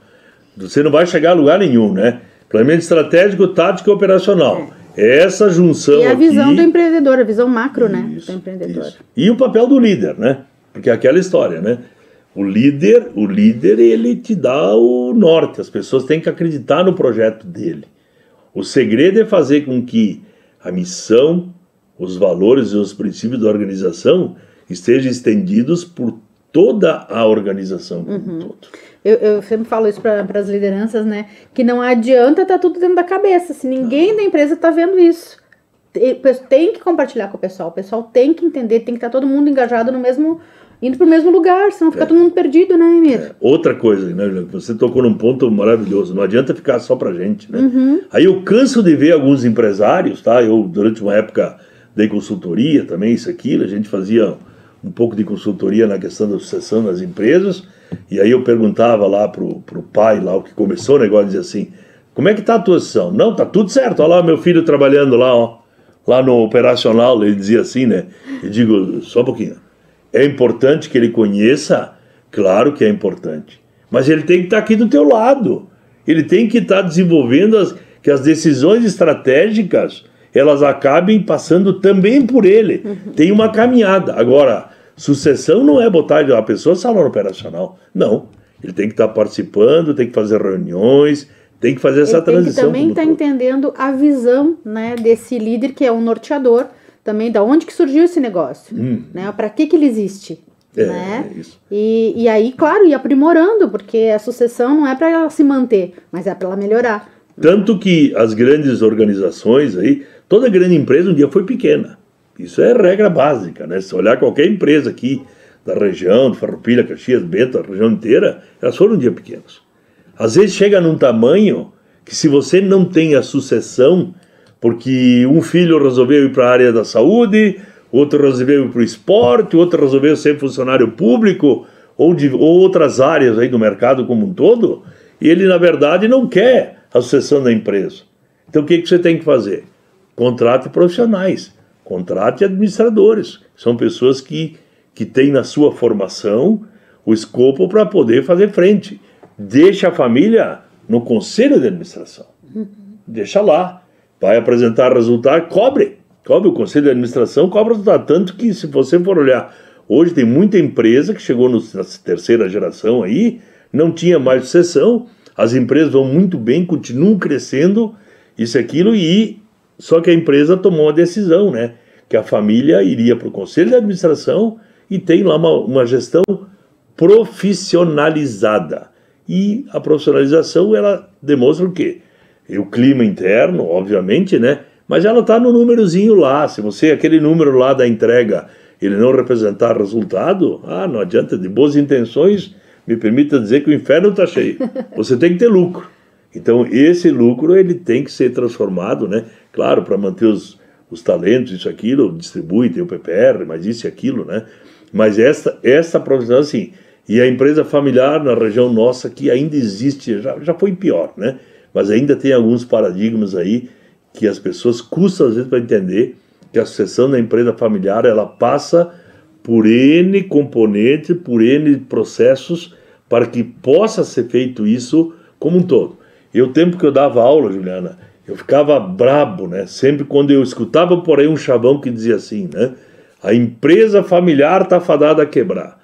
[SPEAKER 3] Você não vai chegar a lugar nenhum, né? Planejamento estratégico, tático e operacional. Essa junção.
[SPEAKER 2] E a visão
[SPEAKER 3] aqui,
[SPEAKER 2] do empreendedor, a visão macro, né, do empreendedor.
[SPEAKER 3] Isso. E o papel do líder, né? Porque é aquela história, né? O líder, ele te dá o norte. As pessoas têm que acreditar no projeto dele. O segredo é fazer com que a missão, os valores e os princípios da organização estejam estendidos por toda a organização como um todo.
[SPEAKER 2] Eu sempre falo isso para as lideranças, né? Que não adianta estar tudo dentro da cabeça. Se ninguém da empresa está vendo isso, tem que compartilhar com o pessoal. O pessoal tem que entender, tem que estar todo mundo engajado no mesmo... indo para o mesmo lugar, senão fica todo mundo perdido, né, Emir?
[SPEAKER 3] Outra coisa, né, Juliana? Você tocou num ponto maravilhoso. Não adianta ficar só pra gente, né? Aí eu canso de ver alguns empresários, tá? Eu, durante uma época, dei consultoria também, isso, aquilo. A gente fazia um pouco de consultoria na questão da sucessão das empresas. E aí eu perguntava lá pro pai, lá, o que começou o negócio, dizia assim, como é que tá a tua sucessão? Não, tá tudo certo. Olha lá meu filho trabalhando lá, ó. Lá no operacional, ele dizia assim, né? Eu digo, só um pouquinho. É importante que ele conheça? Claro que é importante. Mas ele tem que estar aqui do teu lado. Ele tem que estar desenvolvendo que as decisões estratégicas elas acabem passando também por ele. Tem uma caminhada. Agora, sucessão não é botar a pessoa no salão operacional. Não. Ele tem que estar participando, tem que fazer reuniões, tem que fazer essa transição.
[SPEAKER 2] Ele também está entendendo a visão, né, desse líder que é um norteador, também da onde que surgiu esse negócio, né? Para que ele existe, né?
[SPEAKER 3] Isso.
[SPEAKER 2] E aí, claro, ir aprimorando, porque a sucessão não é para ela se manter, mas é para ela melhorar.
[SPEAKER 3] Tanto que as grandes organizações aí, toda grande empresa um dia foi pequena. Isso é regra básica, né? Se olhar qualquer empresa aqui da região, de Farroupilha, Caxias, Bento, a região inteira, elas foram um dia pequenas. Às vezes chega num tamanho que se você não tem a sucessão, porque um filho resolveu ir para a área da saúde, outro resolveu ir para o esporte, outro resolveu ser funcionário público, ou outras áreas aí do mercado como um todo, e ele, na verdade, não quer a sucessão da empresa. Então, o que você tem que fazer? Contrate profissionais, contrate administradores. São pessoas que têm na sua formação o escopo para poder fazer frente. Deixa a família no conselho de administração. Deixa lá. Vai apresentar resultado, cobre Óbvio, o conselho de administração cobra tanto que, se você for olhar, hoje tem muita empresa que chegou na terceira geração aí, não tinha mais sucessão, as empresas vão muito bem, continuam crescendo, isso e aquilo, só que a empresa tomou uma decisão, né? Que a família iria para o conselho de administração e tem lá uma gestão profissionalizada. E a profissionalização, ela demonstra o quê? O clima interno, obviamente, né? Mas ela está no númerozinho lá. Se você, aquele número lá da entrega, ele não representar resultado, não adianta, de boas intenções, me permita dizer que o inferno está cheio. Você tem que ter lucro. Então, esse lucro, ele tem que ser transformado, né? Claro, para manter os talentos, isso, aquilo, distribui, tem o PPR, mas isso e aquilo, né? Mas essa profissão, assim, e a empresa familiar na região nossa, que ainda existe, já foi pior, né? Mas ainda tem alguns paradigmas aí que as pessoas custam, às vezes, para entender que a sucessão da empresa familiar, ela passa por N componentes, por N processos, para que possa ser feito isso como um todo. E o tempo que eu dava aula, Juliana, eu ficava brabo, né? Sempre quando eu escutava por aí um chavão que dizia assim, né? A empresa familiar está fadada a quebrar.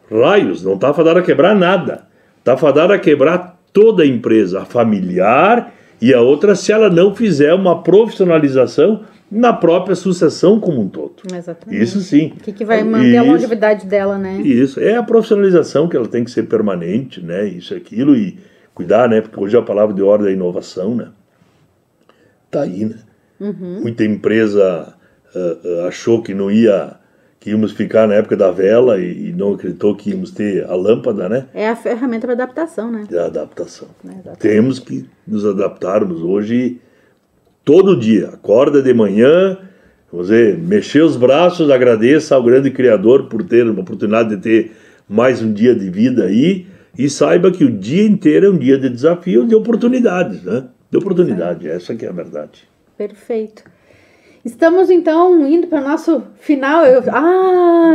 [SPEAKER 3] Raios, não está fadada a quebrar nada. Está fadada a quebrar toda a empresa, a familiar e a outra, se ela não fizer uma profissionalização na própria sucessão como um todo.
[SPEAKER 2] Exatamente.
[SPEAKER 3] Isso sim.
[SPEAKER 2] O que vai manter a longevidade dela, né?
[SPEAKER 3] Isso, é a profissionalização que ela tem que ser permanente, né? Isso, aquilo, e cuidar, né? Porque hoje a palavra de ordem é inovação, né? Tá aí, né? Muita empresa achou que íamos ficar na época da vela e não acreditou que íamos ter a lâmpada, né?
[SPEAKER 2] É a ferramenta para adaptação, né?
[SPEAKER 3] É a adaptação. Temos que nos adaptarmos hoje todo dia. Acorda de manhã, você mexer os braços, agradeça ao grande Criador por ter uma oportunidade de ter mais um dia de vida aí, e saiba que o dia inteiro é um dia de desafio, de oportunidades, né? De oportunidade, essa que é a verdade.
[SPEAKER 2] Perfeito. Estamos, então, indo para o nosso final.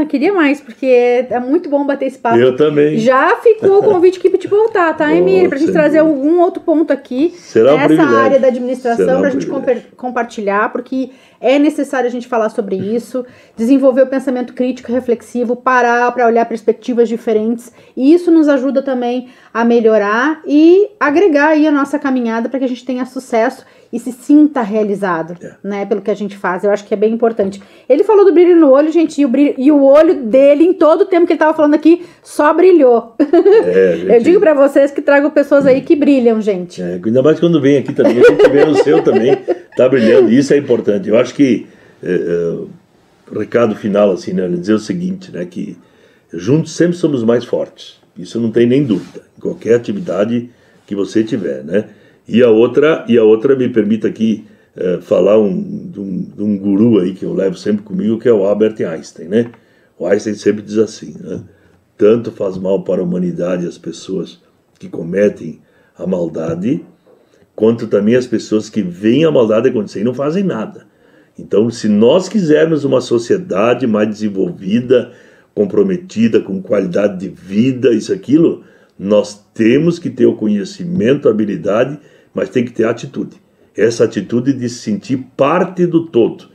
[SPEAKER 2] Queria mais, porque é muito bom bater esse papo.
[SPEAKER 3] Eu também.
[SPEAKER 2] Já ficou o convite aqui para te voltar, tá, Emília? Para a gente trazer algum outro ponto aqui nessa área da administração, para a gente compartilhar, porque é necessário a gente falar sobre isso, desenvolver o pensamento crítico, reflexivo, parar para olhar perspectivas diferentes, e isso nos ajuda também a melhorar e agregar aí a nossa caminhada para que a gente tenha sucesso e se sinta realizado, né, pelo que a gente faz. Eu acho que é bem importante. Ele falou do brilho no olho, gente, e o olho dele, em todo o tempo que ele estava falando aqui, só brilhou. Gente... Eu digo para vocês que trago pessoas aí que brilham, gente.
[SPEAKER 3] Ainda mais quando vem aqui também, a gente vê no seu também, tá brilhando, isso é importante. Eu acho que, recado final, assim, né, dizer o seguinte, né, que juntos sempre somos mais fortes. Isso não tem nem dúvida, em qualquer atividade que você tiver, né? E a outra, me permita aqui falar de um guru aí que eu levo sempre comigo, que é o Albert Einstein, né? O Einstein sempre diz assim, né? Tanto faz mal para a humanidade as pessoas que cometem a maldade, quanto também as pessoas que veem a maldade acontecer e não fazem nada. Então, se nós quisermos uma sociedade mais desenvolvida, comprometida, com qualidade de vida, isso, aquilo, nós temos que ter o conhecimento, a habilidade, mas tem que ter atitude. Essa atitude de se sentir parte do todo.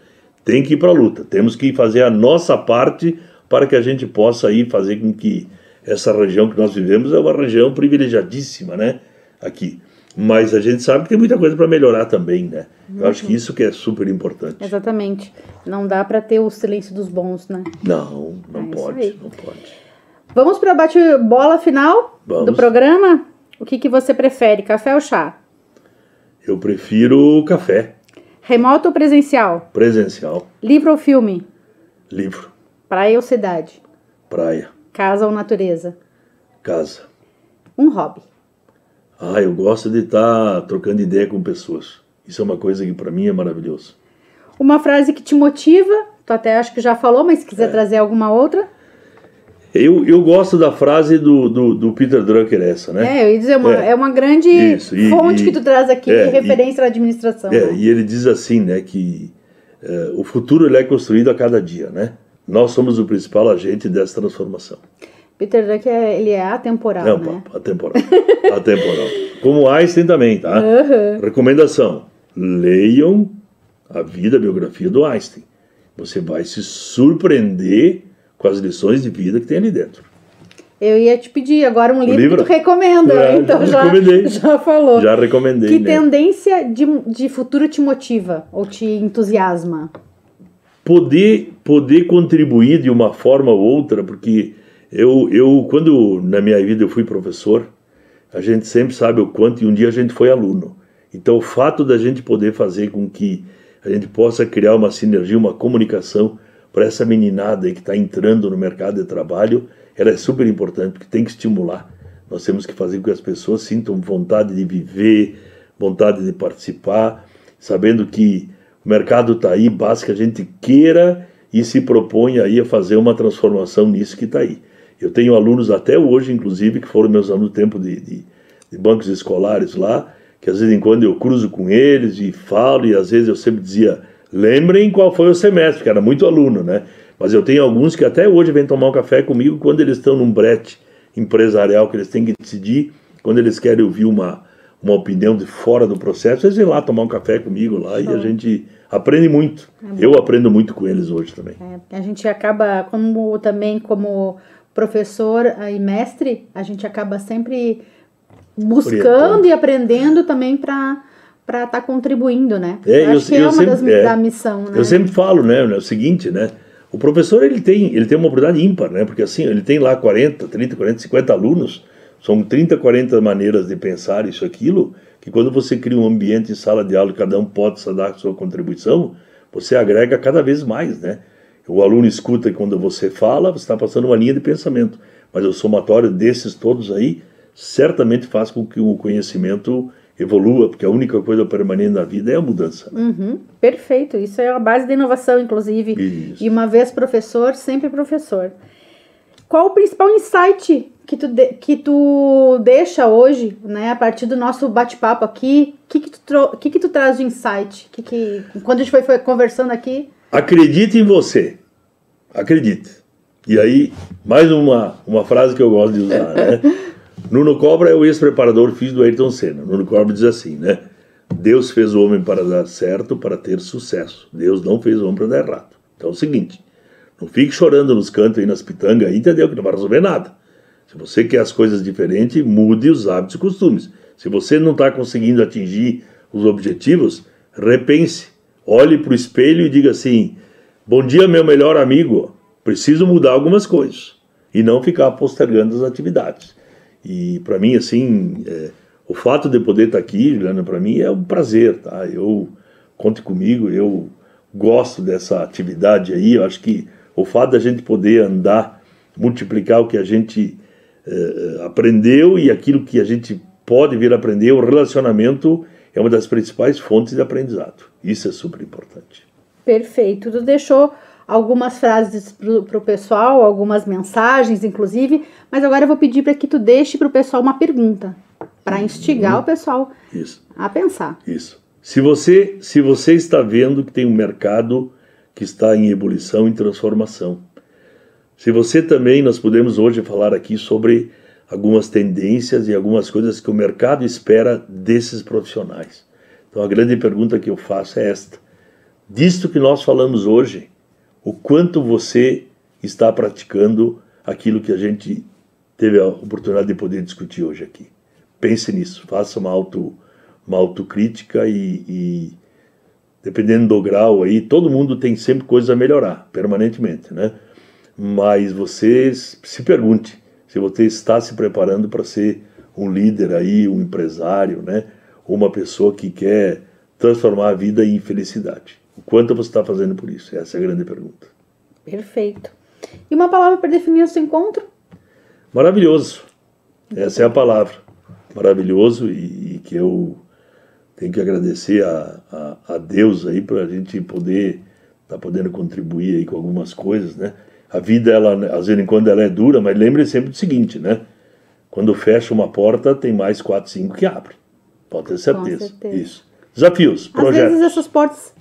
[SPEAKER 3] Tem que ir para a luta. Temos que fazer a nossa parte para que a gente possa aí fazer com que essa região que nós vivemos é uma região privilegiadíssima, né? Aqui. Mas a gente sabe que tem muita coisa para melhorar também, né? Eu acho que isso que é super importante.
[SPEAKER 2] Exatamente. Não dá para ter o silêncio dos bons, né?
[SPEAKER 3] Não pode.
[SPEAKER 2] Vamos para o bate-bola final do programa? O que você prefere, café ou chá?
[SPEAKER 3] Eu prefiro café.
[SPEAKER 2] Remoto ou presencial?
[SPEAKER 3] Presencial.
[SPEAKER 2] Livro ou filme?
[SPEAKER 3] Livro.
[SPEAKER 2] Praia ou cidade?
[SPEAKER 3] Praia.
[SPEAKER 2] Casa ou natureza?
[SPEAKER 3] Casa.
[SPEAKER 2] Um hobby?
[SPEAKER 3] Eu gosto de estar trocando ideia com pessoas. Isso é uma coisa que para mim é maravilhoso.
[SPEAKER 2] Uma frase que te motiva? Tu até acho que já falou, mas se quiser trazer alguma outra?
[SPEAKER 3] Eu gosto da frase do Peter Drucker, essa, né?
[SPEAKER 2] Eu ia dizer, é uma grande fonte que tu traz aqui, referência à administração. Né?
[SPEAKER 3] E ele diz assim, né, que o futuro ele é construído a cada dia, né? Nós somos o principal agente dessa transformação.
[SPEAKER 2] Peter Drucker, ele é atemporal, né?
[SPEAKER 3] Atemporal. Atemporal. Como Einstein também, tá? Recomendação, leiam a vida, a biografia do Einstein. Você vai se surpreender com as lições de vida que tem ali dentro.
[SPEAKER 2] Eu ia te pedir agora um livro que tu recomenda, então já falou.
[SPEAKER 3] Já recomendei.
[SPEAKER 2] Que tendência de futuro te motiva ou te entusiasma?
[SPEAKER 3] Poder contribuir de uma forma ou outra, porque eu quando na minha vida eu fui professor, a gente sempre sabe o quanto, e um dia a gente foi aluno. Então o fato da gente poder fazer com que a gente possa criar uma sinergia, uma comunicação para essa meninada aí que está entrando no mercado de trabalho, ela é super importante, porque tem que estimular. Nós temos que fazer com que as pessoas sintam vontade de viver, vontade de participar, sabendo que o mercado está aí, basta que a gente queira e se propõe aí a fazer uma transformação nisso que está aí. Eu tenho alunos até hoje, inclusive, que foram meus alunos no tempo de bancos escolares lá, que às vezes em quando eu cruzo com eles e falo, e às vezes eu sempre dizia, lembrem qual foi o semestre, porque era muito aluno, né? Mas eu tenho alguns que até hoje vêm tomar um café comigo quando eles estão num brete empresarial, que eles têm que decidir, quando eles querem ouvir uma opinião de fora do processo, eles vêm lá tomar um café comigo lá e a gente aprende muito. Eu aprendo muito com eles hoje também.
[SPEAKER 2] A gente acaba, como professor e mestre, a gente acaba sempre buscando e aprendendo também para estar contribuindo, né? Acho que é uma da missão, né?
[SPEAKER 3] Eu sempre falo, né, o seguinte, né? O professor, ele tem uma oportunidade ímpar, né? Porque assim, ele tem lá 40, 30, 40, 50 alunos, são 30, 40 maneiras de pensar isso, aquilo, que quando você cria um ambiente em sala de aula, cada um pode dar a sua contribuição, você agrega cada vez mais, né? O aluno escuta e quando você fala, você está passando uma linha de pensamento, mas o somatório desses todos aí, certamente faz com que o conhecimento evolua, porque a única coisa permanente na vida é a mudança. Né?
[SPEAKER 2] Perfeito, isso é a base da inovação, inclusive.
[SPEAKER 3] Isso.
[SPEAKER 2] E uma vez professor, sempre professor. Qual o principal insight que tu deixa hoje, né, a partir do nosso bate-papo aqui? O que tu traz de insight? Quando a gente foi conversando aqui...
[SPEAKER 3] Acredite em você. Acredite. E aí, mais uma frase que eu gosto de usar, né? Nuno Cobra é o ex-preparador físico do Ayrton Senna. Nuno Cobra diz assim, né? Deus fez o homem para dar certo, para ter sucesso. Deus não fez o homem para dar errado. Então é o seguinte, não fique chorando nos cantos aí, nas pitangas aí, entendeu? Que não vai resolver nada. Se você quer as coisas diferentes, mude os hábitos e costumes. Se você não está conseguindo atingir os objetivos, repense. Olhe para o espelho e diga assim, bom dia, meu melhor amigo, preciso mudar algumas coisas. E não ficar postergando as atividades. E para mim, assim, o fato de poder estar aqui, Juliana, para mim é um prazer, tá? Conte comigo, eu gosto dessa atividade aí, eu acho que o fato da gente poder andar, multiplicar o que a gente aprendeu e aquilo que a gente pode vir a aprender, o relacionamento é uma das principais fontes de aprendizado. Isso é super importante.
[SPEAKER 2] Perfeito. Tu deixou algumas frases para o pessoal, algumas mensagens, inclusive, mas agora eu vou pedir para que tu deixe para o pessoal uma pergunta, para instigar o pessoal a pensar.
[SPEAKER 3] Isso. Se você está vendo que tem um mercado que está em ebulição, em transformação, se você também, nós podemos hoje falar aqui sobre algumas tendências e algumas coisas que o mercado espera desses profissionais. Então a grande pergunta que eu faço é esta. Disto que nós falamos hoje, o quanto você está praticando aquilo que a gente teve a oportunidade de poder discutir hoje aqui. Pense nisso, faça uma autocrítica e dependendo do grau aí, todo mundo tem sempre coisas a melhorar, permanentemente, né? Mas você se pergunte se você está se preparando para ser um líder aí, um empresário, né? Ou uma pessoa que quer transformar a vida em felicidade. O quanto você está fazendo por isso? Essa é a grande pergunta.
[SPEAKER 2] Perfeito. E uma palavra para definir esse encontro?
[SPEAKER 3] Maravilhoso. Essa é a palavra. Maravilhoso e que eu tenho que agradecer a Deus aí para a gente poder estar podendo contribuir aí com algumas coisas, né? A vida, ela, às vezes em quando ela é dura, mas lembre sempre do seguinte, né? Quando fecha uma porta, tem mais 4, 5 que abrem. Pode ter certeza.
[SPEAKER 2] Com certeza.
[SPEAKER 3] Isso. Desafios, projetos.
[SPEAKER 2] Às vezes essas portas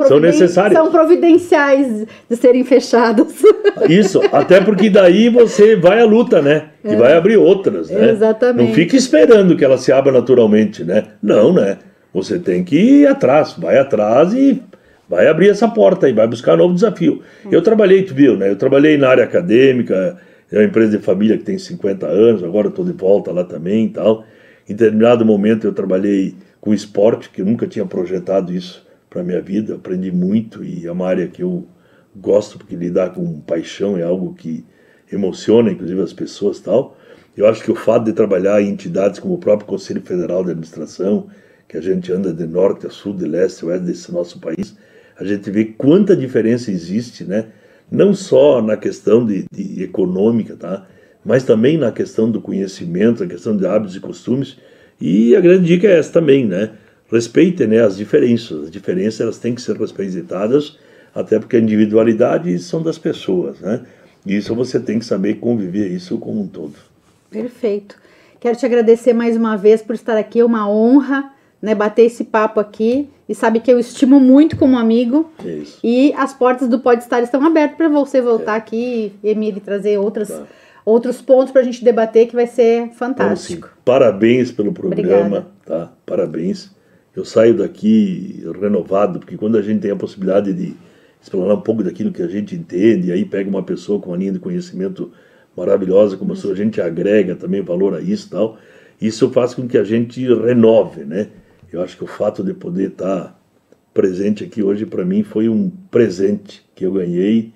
[SPEAKER 2] são
[SPEAKER 3] necessárias.
[SPEAKER 2] providenciais de serem fechadas.
[SPEAKER 3] Isso, até porque daí você vai à luta, né? E vai abrir outras, né?
[SPEAKER 2] Exatamente.
[SPEAKER 3] Não fique esperando que ela se abra naturalmente, né? Não, né? Você tem que ir atrás, vai atrás e vai abrir essa porta e vai buscar um novo desafio. Eu trabalhei, tu viu, né? Eu trabalhei na área acadêmica, é uma empresa de família que tem 50 anos, agora eu estou de volta lá também e tal. Em determinado momento eu trabalhei com esporte, que eu nunca tinha projetado isso para minha vida, aprendi muito e é uma área que eu gosto, porque lidar com paixão é algo que emociona, inclusive as pessoas e tal. Eu acho que o fato de trabalhar em entidades como o próprio Conselho Federal de Administração, que a gente anda de norte a sul, de leste a oeste desse nosso país, a gente vê quanta diferença existe, né? Não só na questão de econômica, tá? Mas também na questão do conhecimento, na questão de hábitos e costumes. E a grande dica é essa também, né? Respeitem, né, as diferenças. As diferenças elas têm que ser respeitadas, até porque a individualidade são das pessoas, né? E isso você tem que saber conviver isso como um todo.
[SPEAKER 2] Perfeito. Quero te agradecer mais uma vez por estar aqui, é uma honra, né, bater esse papo aqui, e sabe que eu estimo muito como amigo.
[SPEAKER 3] Isso.
[SPEAKER 2] E as portas do Pode Estar estão abertas para você voltar aqui, Emílio, trazer outros pontos para a gente debater, que vai ser fantástico.
[SPEAKER 3] Então, parabéns pelo programa.
[SPEAKER 2] Obrigada.
[SPEAKER 3] Tá? Parabéns. Eu saio daqui renovado, porque quando a gente tem a possibilidade de explanar um pouco daquilo que a gente entende, e aí pega uma pessoa com uma linha de conhecimento maravilhosa, como a sua, a gente agrega também valor a isso e tal, isso faz com que a gente renove, né? Eu acho que o fato de poder estar presente aqui hoje, para mim, foi um presente que eu ganhei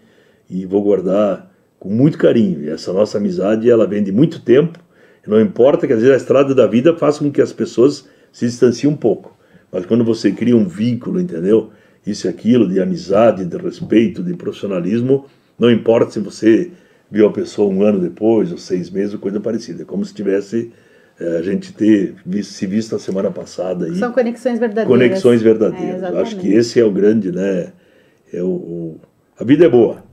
[SPEAKER 3] e vou guardar com muito carinho. E essa nossa amizade, ela vem de muito tempo, e não importa que às vezes a estrada da vida faça com que as pessoas se distanciem um pouco, mas quando você cria um vínculo, entendeu? Isso e aquilo, de amizade, de respeito, de profissionalismo, não importa se você viu a pessoa um ano depois, ou 6 meses, ou coisa parecida. É como se tivesse a gente ter se visto a semana passada. Aí.
[SPEAKER 2] São conexões verdadeiras.
[SPEAKER 3] Conexões verdadeiras. Eu acho que esse é o grande, né? A vida é boa.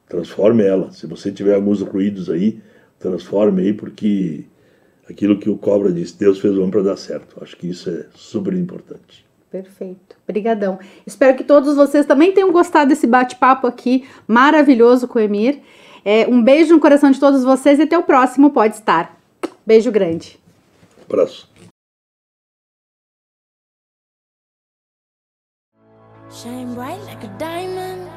[SPEAKER 3] Transforme ela. Se você tiver alguns ruídos aí, transforme aí, porque aquilo que o Cobra disse, Deus fez o homem para dar certo. Acho que isso é super importante.
[SPEAKER 2] Perfeito. Obrigadão. Espero que todos vocês também tenham gostado desse bate-papo aqui maravilhoso com o Emir. Um beijo no coração de todos vocês e até o próximo Pode Estar. Beijo grande.
[SPEAKER 3] Abraço.
[SPEAKER 1] Shine bright like a diamond.